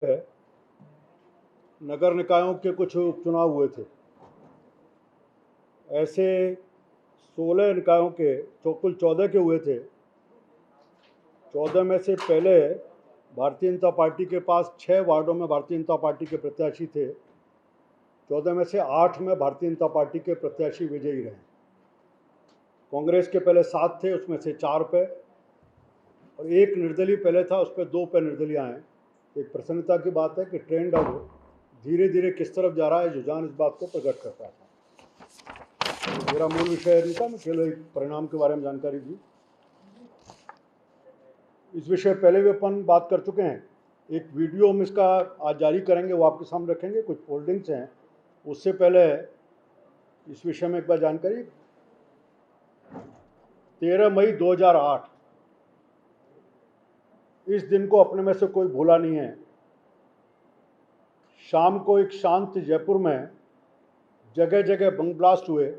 है, नगर निकायों के कुछ उपचुनाव हुए थे। ऐसे 16 निकायों के कुल 14 के हुए थे। 14 में से पहले भारतीय जनता पार्टी के पास 6 वार्डों में भारतीय जनता पार्टी के प्रत्याशी थे। 14 में से 8 में भारतीय जनता पार्टी के प्रत्याशी विजयी रहे। कांग्रेस के पहले 7 थे, उसमें से 4 पे, और एक निर्दलीय पहले था, उस पर 2 पे निर्दलीय आए। एक प्रसन्नता की बात है कि ट्रेंड अब धीरे धीरे किस तरफ जा रहा है, रुझान इस बात को प्रकट करता था। मेरा मूल विषय नहीं था, मैं केवल एक परिणाम के बारे में जानकारी दी। इस विषय पहले भी अपन बात कर चुके हैं। एक वीडियो हम इसका आज जारी करेंगे, वो आपके सामने रखेंगे। कुछ फोल्डिंग्स हैं। उससे पहले इस विषय में एक बार जानकारी। 13 मई 2008, इस दिन को अपने में से कोई भूला नहीं है। शाम को एक शांत जयपुर में जगह जगह बम ब्लास्ट हुए,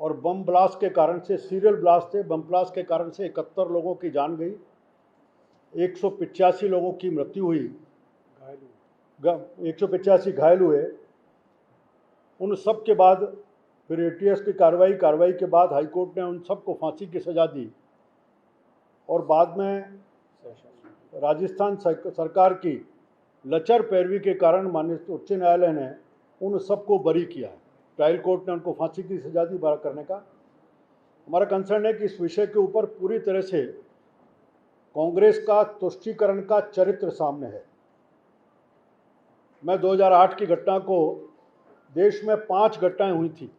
और बम ब्लास्ट के कारण से, सीरियल ब्लास्ट थे, बम ब्लास्ट के कारण से 71 लोगों की जान गई, 185 लोगों की मृत्यु हुई, 185 घायल हुए। उन सब के बाद फिर एटीएस की कार्रवाई के बाद हाईकोर्ट ने उन सबको फांसी की सजा दी, और बाद में राजस्थान सरकार की लचर पैरवी के कारण माननीय उच्च न्यायालय ने उन सबको बरी किया। ट्रायल कोर्ट ने उनको फांसी की सजा दी बरा करने का। हमारा कंसर्न है कि इस विषय के ऊपर पूरी तरह से कांग्रेस का तुष्टीकरण का चरित्र सामने है। मैं 2008 की घटना को, देश में 5 घटनाएं हुई थी।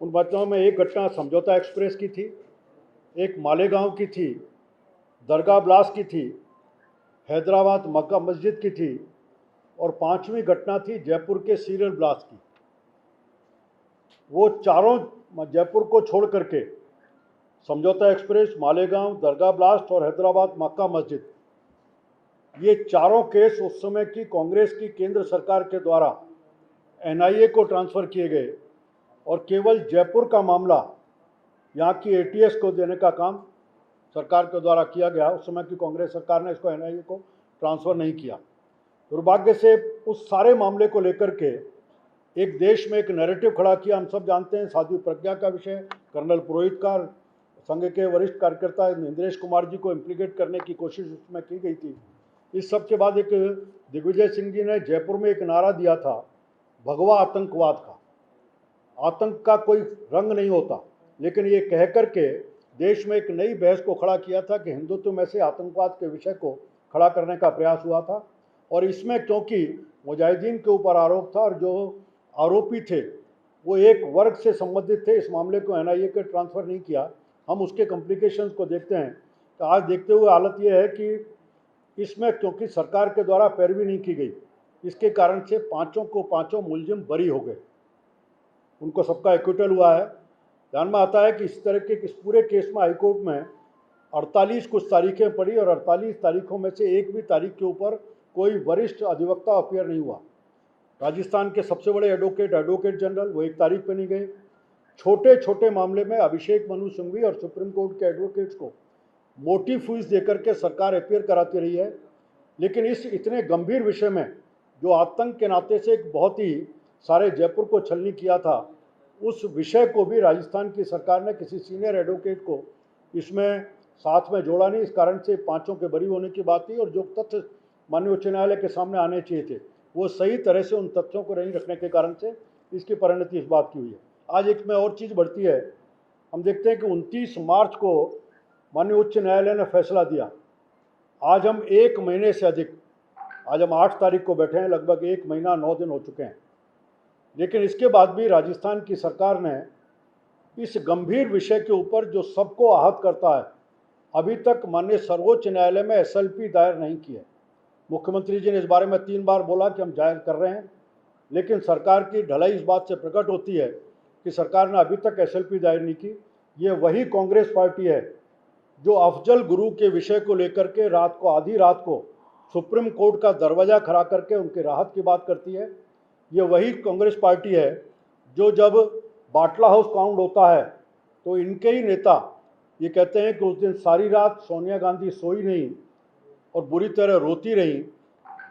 उन घटनाओं में एक घटना समझौता एक्सप्रेस की थी, एक मालेगांव की थी, दरगाह ब्लास्ट की थी, हैदराबाद मक्का मस्जिद की थी, और 5वीं घटना थी जयपुर के सीरियल ब्लास्ट की। वो चारों जयपुर को छोड़ करके, समझौता एक्सप्रेस, मालेगांव, दरगाह ब्लास्ट और हैदराबाद मक्का मस्जिद, ये चारों केस उस समय की कांग्रेस की केंद्र सरकार के द्वारा एनआईए को ट्रांसफ़र किए गए, और केवल जयपुर का मामला यहाँ की एटीएस को देने का काम सरकार के द्वारा किया गया। उस समय की कांग्रेस सरकार ने इसको एनआईए को ट्रांसफ़र नहीं किया। दुर्भाग्य से उस सारे मामले को लेकर के एक देश में एक नैरेटिव खड़ा किया। हम सब जानते हैं साध्वी प्रज्ञा का विषय, कर्नल पुरोहित का, संघ के वरिष्ठ कार्यकर्ता इंद्रेश कुमार जी को इम्प्लीकेट करने की कोशिश उसमें की गई थी। इस सब के बाद एक दिग्विजय सिंह जी ने जयपुर में एक नारा दिया था, भगवा आतंकवाद का। आतंक का कोई रंग नहीं होता, लेकिन ये कह करके देश में एक नई बहस को खड़ा किया था कि हिंदुत्व में से आतंकवाद के विषय को खड़ा करने का प्रयास हुआ था। और इसमें क्योंकि मुजाहिदीन के ऊपर आरोप था, और जो आरोपी थे वो एक वर्ग से संबंधित थे, इस मामले को एनआईए के ट्रांसफ़र नहीं किया। हम उसके कॉम्प्लिकेशंस को देखते हैं। तो आज देखते हुए हालत ये है कि इसमें क्योंकि सरकार के द्वारा पैरवी नहीं की गई, इसके कारण से पांचों मुलजिम बरी हो गए, उनको सबका एक्विटल हुआ है। ध्यान में आता है कि इस तरह के इस पूरे केस में हाईकोर्ट में 48 कुछ तारीखें पड़ी, और 48 तारीखों में से एक भी तारीख के ऊपर कोई वरिष्ठ अधिवक्ता अपीयर नहीं हुआ। राजस्थान के सबसे बड़े एडवोकेट जनरल, वो 1 तारीख पर नहीं गए। छोटे छोटे मामले में अभिषेक मनु सिंघवी और सुप्रीम कोर्ट के एडवोकेट्स को मोटी फीस देकर के सरकार अपीयर कराती रही है। लेकिन इस इतने गंभीर विषय में, जो आतंक के नाते से एक बहुत ही सारे जयपुर को छलनी किया था, उस विषय को भी राजस्थान की सरकार ने किसी सीनियर एडवोकेट को इसमें साथ में जोड़ा नहीं। इस कारण से पांचों के बरी होने की बात थी, और जो तथ्य माननीय उच्च न्यायालय के सामने आने चाहिए थे, वो सही तरह से उन तथ्यों को नहीं रखने के कारण से इसकी परिणति इस बात की हुई है। आज एक में और चीज़ बढ़ती है। हम देखते हैं कि 29 मार्च को माननीय उच्च न्यायालय ने फैसला दिया। आज हम 1 महीने से अधिक, आज हम 8 तारीख को बैठे हैं, लगभग 1 महीना 9 दिन हो चुके हैं, लेकिन इसके बाद भी राजस्थान की सरकार ने इस गंभीर विषय के ऊपर, जो सबको आहत करता है, अभी तक माननीय सर्वोच्च न्यायालय में एसएलपी दायर नहीं की है। मुख्यमंत्री जी ने इस बारे में 3 बार बोला कि हम दायर कर रहे हैं, लेकिन सरकार की ढलाई इस बात से प्रकट होती है कि सरकार ने अभी तक एसएलपी दायर नहीं की। ये वही कांग्रेस पार्टी है जो अफजल गुरु के विषय को लेकर के रात को, आधी रात को, सुप्रीम कोर्ट का दरवाज़ा खड़ा करके उनकी राहत की बात करती है। ये वही कांग्रेस पार्टी है जो जब बाटला हाउस काउंट होता है तो इनके ही नेता ये कहते हैं कि उस दिन सारी रात सोनिया गांधी सोई नहीं और बुरी तरह रोती रही,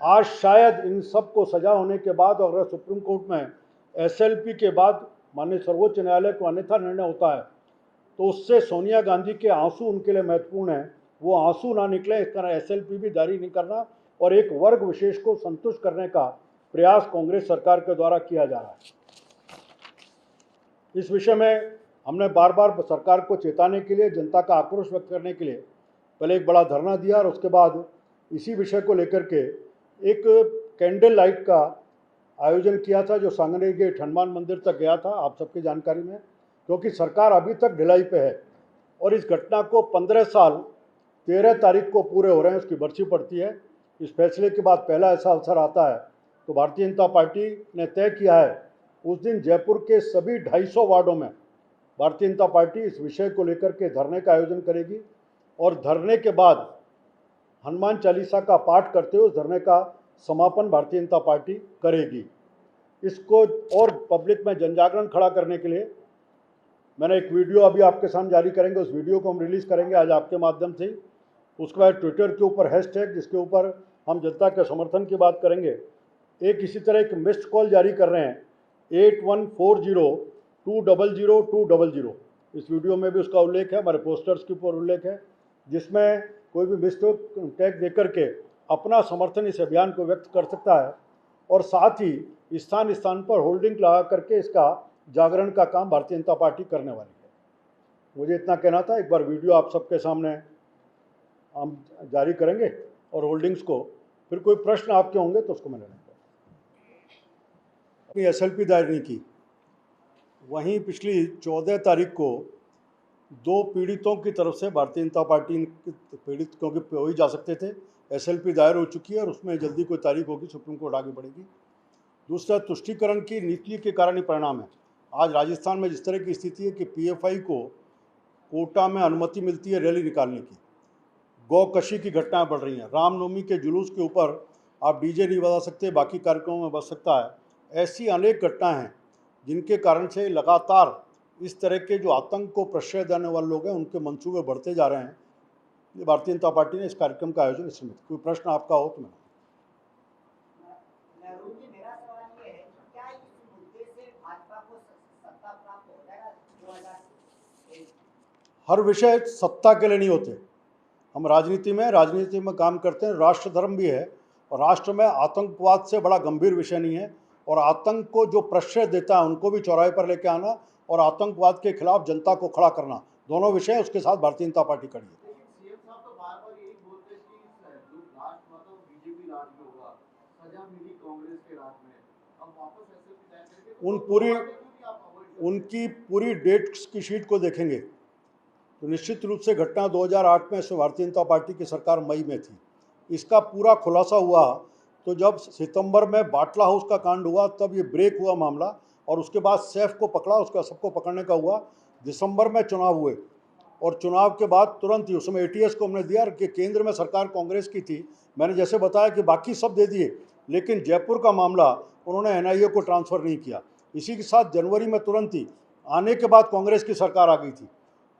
आज शायद इन सब को सजा होने के बाद और अगर सुप्रीम कोर्ट में एसएलपी के बाद माननीय सर्वोच्च न्यायालय को अन्यथा निर्णय होता है तो उससे सोनिया गांधी के आंसू उनके लिए महत्वपूर्ण हैं, वो आंसू ना निकले इस तरह एसएलपी भी जारी नहीं करना और एक वर्ग विशेष को संतुष्ट करने का प्रयास कांग्रेस सरकार के द्वारा किया जा रहा है। इस विषय में हमने बार बार सरकार को चेताने के लिए, जनता का आक्रोश व्यक्त करने के लिए पहले एक बड़ा धरना दिया और उसके बाद इसी विषय को लेकर के एक कैंडल लाइट का आयोजन किया था जो सांगनेर गेट हनुमान मंदिर तक गया था, आप सबकी जानकारी में, क्योंकि सरकार अभी तक ढिलाई पे है और इस घटना को 15 साल 13 तारीख को पूरे हो रहे हैं, उसकी बरसी पड़ती है। इस फैसले के बाद पहला ऐसा अवसर आता है तो भारतीय जनता पार्टी ने तय किया है उस दिन जयपुर के सभी 250 वार्डों में भारतीय जनता पार्टी इस विषय को लेकर के धरने का आयोजन करेगी और धरने के बाद हनुमान चालीसा का पाठ करते हुए उस धरने का समापन भारतीय जनता पार्टी करेगी। इसको और पब्लिक में जनजागरण खड़ा करने के लिए मैंने एक वीडियो अभी आपके सामने जारी करेंगे, उस वीडियो को हम रिलीज़ करेंगे आज आपके माध्यम से। उसके बाद ट्विटर के ऊपर हैशटैग जिसके ऊपर हम जनता के समर्थन की बात करेंगे, एक इसी तरह एक मिस्ड कॉल जारी कर रहे हैं 8140200200। इस वीडियो में भी उसका उल्लेख है, हमारे पोस्टर्स के ऊपर उल्लेख है, जिसमें कोई भी मिस्ड टैग देकर के अपना समर्थन इस अभियान को व्यक्त कर सकता है और साथ ही स्थान स्थान पर होल्डिंग लगा करके इसका जागरण का काम भारतीय जनता पार्टी करने वाली है। मुझे इतना कहना था। एक बार वीडियो आप सबके सामने हम जारी करेंगे और होल्डिंग्स को, फिर कोई प्रश्न आपके होंगे तो उसको मैं लेना। अपनी एसएलपी दायर नहीं की, वहीं पिछली 14 तारीख को 2 पीड़ितों की तरफ से भारतीय जनता पार्टी पीड़ित क्योंकि हो ही जा सकते थे, एसएलपी दायर हो चुकी है और उसमें जल्दी कोई तारीख होगी, सुप्रीम कोर्ट आगे बढ़ेगी। दूसरा, तुष्टीकरण की नीति के कारण ही परिणाम है। आज राजस्थान में जिस तरह की स्थिति है कि पीएफआई को कोटा में अनुमति मिलती है रैली निकालने की, गौकशी की घटनाएं बढ़ रही हैं, रामनवमी के जुलूस के ऊपर आप डीजे नहीं बजा सकते, बाकी कार्यक्रमों में बज सकता है। ऐसी अनेक घटनाएं हैं जिनके कारण से लगातार इस तरह के जो आतंक को प्रश्रय देने वाले लोग हैं उनके मंसूबे बढ़ते जा रहे हैं। भारतीय जनता पार्टी ने इस कार्यक्रम का आयोजन इसमें। कोई प्रश्न आपका हो तो मैं। मेरा सवाल ये है कि क्या इस मुद्दे से भाजपा को सत्ता प्राप्त हो जाएगा 2023? हर विषय सत्ता के लिए नहीं होते। हम राजनीति में काम करते हैं, राष्ट्र धर्म भी है और राष्ट्र में आतंकवाद से बड़ा गंभीर विषय नहीं है और आतंक को जो प्रश्रय देता है उनको भी चौराहे पर लेके आना और आतंकवाद के खिलाफ जनता को खड़ा करना, दोनों विषय उसके साथ भारतीय जनता पार्टी खड़ी है। सीएम साहब तो बार-बार यही बोलते हैं कि जो लास्ट हुआ था बीजेपी राज में होगा, सजा मिली कांग्रेस के राज में, अब वापस ऐसे भी तय करके उनकी पूरी डेट की शीट को देखेंगे तो निश्चित रूप से घटना 2008 में से भारतीय जनता पार्टी की सरकार मई में थी। इसका पूरा खुलासा हुआ तो जब सितंबर में बाटला हाउस का कांड हुआ तब ये ब्रेक हुआ मामला और उसके बाद सैफ को पकड़ा, उसका सबको पकड़ने का हुआ। दिसंबर में चुनाव हुए और चुनाव के बाद तुरंत ही उस समय एटीएस को हमने दिया कि केंद्र में सरकार कांग्रेस की थी, मैंने जैसे बताया कि बाकी सब दे दिए, लेकिन जयपुर का मामला उन्होंने एनआईए को ट्रांसफ़र नहीं किया। इसी के साथ जनवरी में तुरंत ही आने के बाद कांग्रेस की सरकार आ गई थी।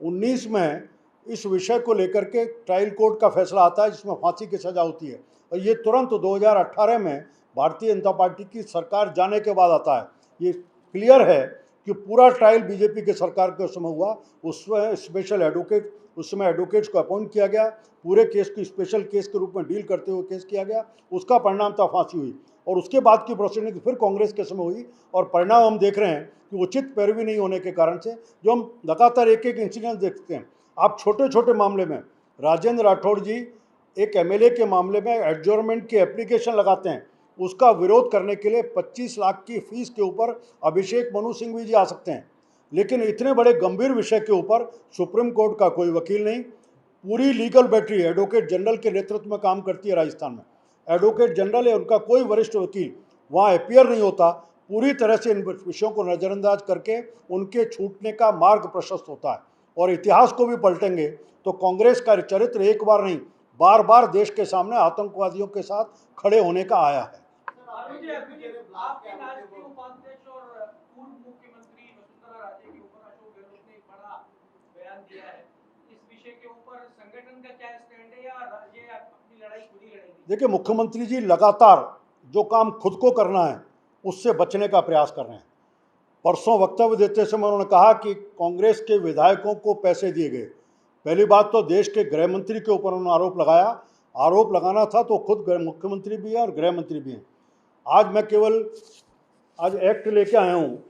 19 में इस विषय को लेकर के ट्रायल कोर्ट का फैसला आता है जिसमें फांसी की सज़ा होती है और ये तुरंत 2018 में भारतीय जनता पार्टी की सरकार जाने के बाद आता है। ये क्लियर है कि पूरा ट्रायल बीजेपी के सरकार के समय हुआ, उसमें स्पेशल एडवोकेट, उस समय एडवोकेट्स को अपॉइंट किया गया, पूरे केस को स्पेशल केस के रूप में डील करते हुए केस किया गया, उसका परिणाम था फांसी हुई और उसके बाद की प्रोसीडिंग फिर कांग्रेस के समय हुई और परिणाम हम देख रहे हैं कि उचित पैरवी नहीं होने के कारण से जो हम लगातार एक एक इंसिडेंट देखते हैं। आप छोटे छोटे मामले में राजेंद्र राठौड़ जी एक एमएलए के मामले में एडजॉर्नमेंट की एप्लीकेशन लगाते हैं, उसका विरोध करने के लिए 25 लाख की फीस के ऊपर अभिषेक मनु सिंघवी जी आ सकते हैं, लेकिन इतने बड़े गंभीर विषय के ऊपर सुप्रीम कोर्ट का कोई वकील नहीं। पूरी लीगल बैटरी एडवोकेट जनरल के नेतृत्व में काम करती है राजस्थान में, एडवोकेट जनरल है, उनका कोई वरिष्ठ वकील वहाँ अपियर नहीं होता। पूरी तरह से इन विषयों को नज़रअंदाज करके उनके छूटने का मार्ग प्रशस्त होता है और इतिहास को भी पलटेंगे तो कांग्रेस का चरित्र एक बार नहीं बार बार देश के सामने आतंकवादियों के साथ खड़े होने का आया है। देखिए, मुख्यमंत्री जी लगातार जो काम खुद को करना है उससे बचने का प्रयास कर रहे हैं। परसों वक्तव्य देते समय उन्होंने कहा कि कांग्रेस के विधायकों को पैसे दिए गए। पहली बात तो देश के गृह मंत्री के ऊपर उन्होंने आरोप लगाया। आरोप लगाना था तो खुद मुख्यमंत्री भी हैं और गृह मंत्री भी हैं। आज एक्ट लेके आया हूँ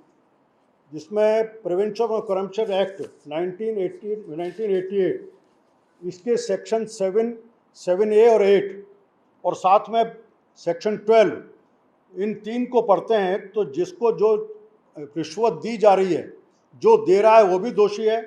जिसमें प्रिवेंशन ऑफ करप्शन एक्ट 1988, इसके सेक्शन 7A और 8 और साथ में सेक्शन 12, इन 3 को पढ़ते हैं तो जिसको जो रिश्वत दी जा रही है, जो दे रहा है वो भी दोषी है,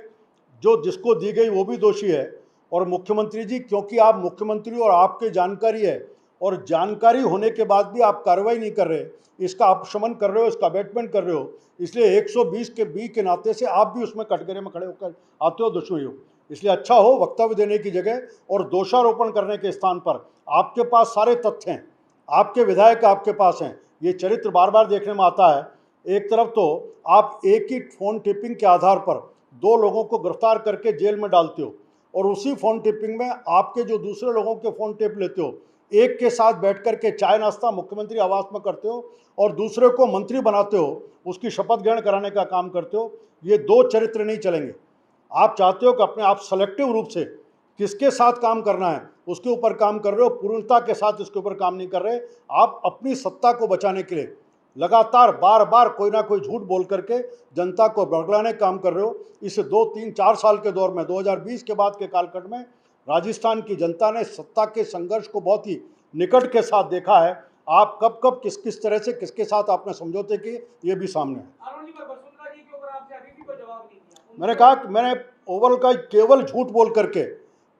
जो जिसको दी गई वो भी दोषी है। और मुख्यमंत्री जी, क्योंकि आप मुख्यमंत्री और आपके जानकारी है और जानकारी होने के बाद भी आप कार्रवाई नहीं कर रहे, इसका अपशमन कर रहे हो, इसका अबेटमेंट कर रहे हो, इसलिए 120 के बी के नाते से आप भी उसमें कटघरे में खड़े होकर आते हो, दुश्मनी हो। इसलिए अच्छा हो वक्तव्य देने की जगह और दोषारोपण करने के स्थान पर आपके पास सारे तथ्य हैं, आपके विधायक आपके पास हैं। ये चरित्र बार बार देखने में आता है। एक तरफ तो आप एक ही फोन टिपिंग के आधार पर 2 लोगों को गिरफ्तार करके जेल में डालते हो और उसी फोन टिपिंग में आपके जो दूसरे लोगों के फोन टिप लेते हो, एक के साथ बैठ कर के चाय नाश्ता मुख्यमंत्री आवास में करते हो और दूसरे को मंत्री बनाते हो, उसकी शपथ ग्रहण कराने का काम करते हो। ये 2 चरित्र नहीं चलेंगे। आप चाहते हो कि अपने आप सेलेक्टिव रूप से किसके साथ काम करना है उसके ऊपर काम कर रहे हो, पूर्णता के साथ इसके ऊपर काम नहीं कर रहे। आप अपनी सत्ता को बचाने के लिए लगातार बार बार कोई ना कोई झूठ बोल करके जनता को बरगलाने का काम कर रहे हो। इस 2, 3, 4 साल के दौर में 2020 के बाद के कालखंड में राजस्थान की जनता ने सत्ता के संघर्ष को बहुत ही निकट के साथ देखा है। आप कब कब किस किस तरह से किसके साथ आपने समझौते किए, ये भी सामने है। मैंने कहा कि मैंने ओवरऑल का केवल झूठ बोल करके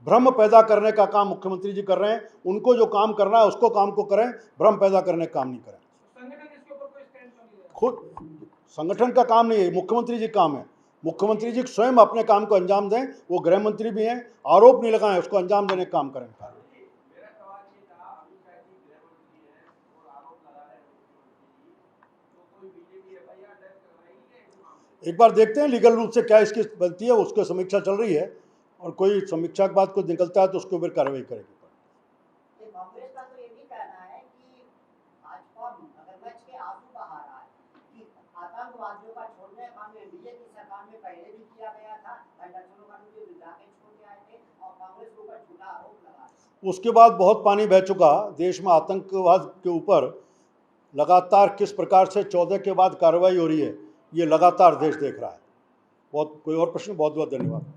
भ्रम पैदा करने का काम मुख्यमंत्री जी कर रहे हैं। उनको जो काम करना है उसको काम को करें, भ्रम पैदा करने का काम नहीं करें। खुद संगठन का काम नहीं है, मुख्यमंत्री जी काम है। मुख्यमंत्री जी स्वयं अपने काम को अंजाम दें। वो गृह मंत्री भी हैं, आरोप नहीं लगाएं, उसको अंजाम देने का काम करें। एक बार देखते हैं लीगल रूप से क्या इसकी बनती है, उसकी समीक्षा चल रही है और कोई समीक्षा के बाद कुछ निकलता है तो उसके ऊपर कार्रवाई करेगी। कांग्रेस का तो ये भी कहना है कि भाजपा मगरमच्छ के आंसू बहा रहा है कि आतंकवादियों का छोड़ने का काम एनडीए की सरकार में पहले भी किया गया था, दर्जनों का लोग जाके छोड़ के आए थे और कांग्रेस के ऊपर झूठा आरोप लगा। उसके बाद बहुत पानी बह चुका देश में। आतंकवाद के ऊपर लगातार किस प्रकार से 14 के बाद कार्रवाई हो रही है, ये लगातार देश देख रहा है। बहुत कोई और प्रश्न? बहुत बहुत धन्यवाद।